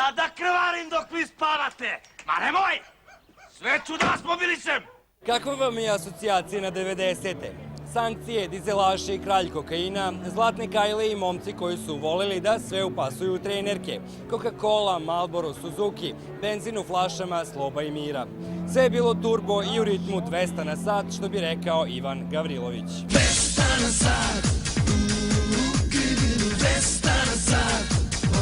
ja da krvarim dok vi spavate. Ma nemoj! Sve ću da vas mobilišem! Kakva vam je asocijacija na 90-te? Sankcije, dizelaši, kralj kokaina, zlatne kajle i momci koji su voleli da sve upasuju u trenerke. Coca-Cola, Marlboro, Suzuki, benzin u flašama, sloba i mira. Sve je bilo turbo i u ritmu 200 na sat, što bi rekao Ivan Gavrilović. 200 na sat, 200 na sat,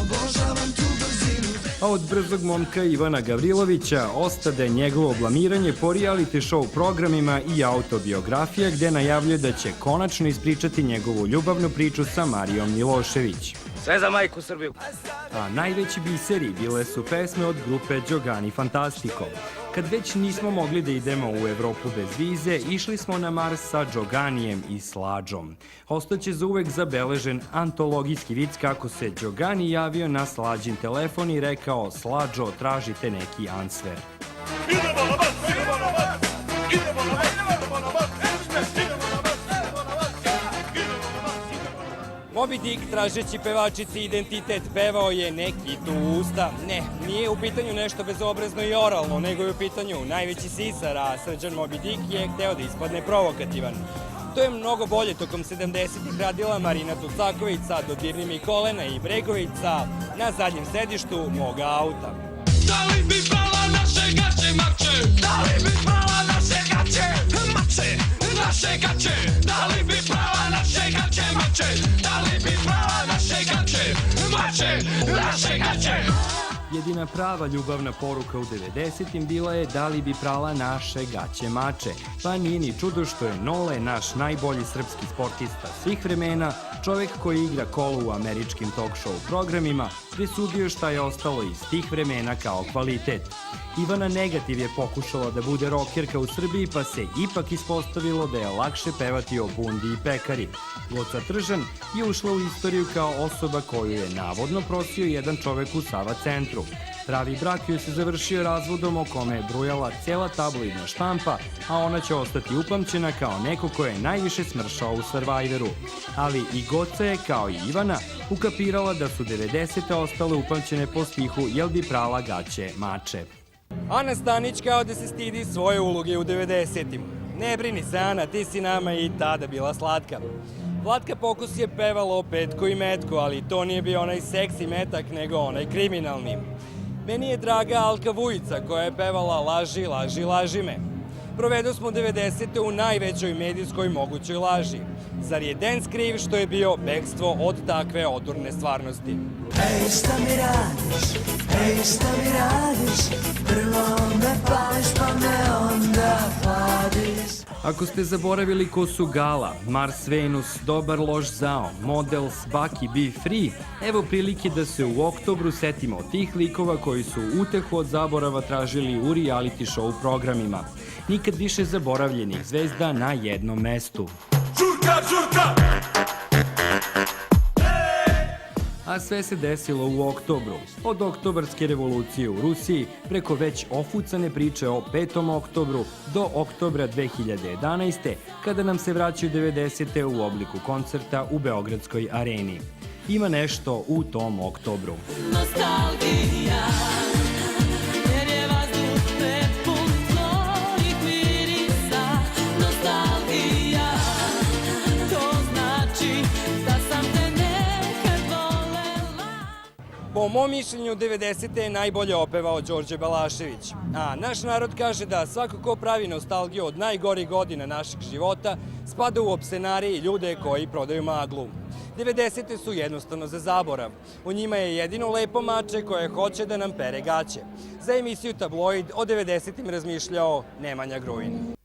obožavam tu brzinu. A od brzog momka Ivana Gavrilovića ostade njegovo blamiranje po reality show programima i autobiografija gde najavljuje da će konačno ispričati njegovu ljubavnu priču sa Marijom Milošević. Sve za majku Srbiju. A najveći biseri bile su pesme od grupe Đogani Fantastico. Kad već nismo mogli da idemo u Evropu bez vize, išli smo na Mars sa Đoganijem i Slađom. Ostaće zauvek zabeležen antologijski vic kako se Đogani javio na Slađin telefon i rekao: Slađo, tražite neki ansver. Moby Dick, tražeći pevačici identitet, pevao je neki tu usta. Ne, nije u pitanju nešto bezobrazno i oralno, nego je u pitanju najveći sisar, a Srđan Moby Dick je hteo da ispadne provokativan. To je mnogo bolje tokom 70-ih radila Marina Tucaković sa dodirnim i kolena i Bregovica na zadnjem sedištu moga auta. Da li bi prala naše gaće, mače? Da li bi prala naše gaće, mače? Naše gaće, da li bi prala naše gaće, mače? Da li bi prala naše gaće, mače? Naše gaće. Jedina prava ljubavna poruka u 90-im bila je da li bi prala naše gaće mače. Pa nije ni čudo što je Nole, naš najbolji srpski sportista svih vremena, čovek koji igra kolo u američkim talk show programima, presudio šta je ostalo iz tih vremena kao kvalitet. Ivana Negativ je pokušala da bude rokerka u Srbiji, pa se ipak ispostavilo da je lakše pevati o bundi i pekari. Goca Tržan je ušla u istoriju kao osoba koju je navodno prosio jedan čovek u Sava centru. Pravi brak joj se završio razvodom o kome je brujala cela tabloidna štampa, a ona će ostati upamćena kao neko ko je najviše smršao u Survivoru. Ali i Goca je, kao i Ivana, ukapirala da su 90-te ostale upamćene po stihu Jel bi prala gaće mače. Ana Stanić kao da se stidi svoje uloge u 90-im. Ne brini se, Ana, ti si nama i tada bila slatka. Vlatka Pokus je pevala o Petku i Metku, ali to nije bio onaj seksi metak, nego onaj kriminalni. Meni je draga Alka Vujica koja je pevala Laži, laži, laži me. Provedu smo 90-te u najvećoj medijskoj mogućoj laži. Zar je Dance kriv što je bio bekstvo od takve odurne stvarnosti? Ej, šta mi radiš, ej, šta mi radiš, prvo me pališ pa me onda padiš. Ako ste zaboravili ko su Gala, Mars Venus, Dobar loš zao, Models, Baki, Be Free, evo prilike da se u oktobru setimo tih likova koji su utehu od zaborava tražili u reality show programima. Nikad više zaboravljenih zvezda na jednom mestu. Žurka, žurka! A sve se desilo u oktobru. Od oktobarske revolucije u Rusiji, preko već ofucane priče o 5. oktobru, do oktobra 2011. kada nam se vraćaju 90. u obliku koncerta u Beogradskoj areni. Ima nešto u tom oktobru. Nostalgija. Po mom mišljenju, 90. je najbolje opevao Đorđe Balašević. A naš narod kaže da svako ko pravi nostalgiju od najgorih godina našeg života spada u opsenare i ljude koji prodaju maglu. 90. su jednostavno za zaborav. U njima je jedino lepo mače koje hoće da nam pere gaće. Za emisiju Tabloid o 90. razmišljao Nemanja Grujin.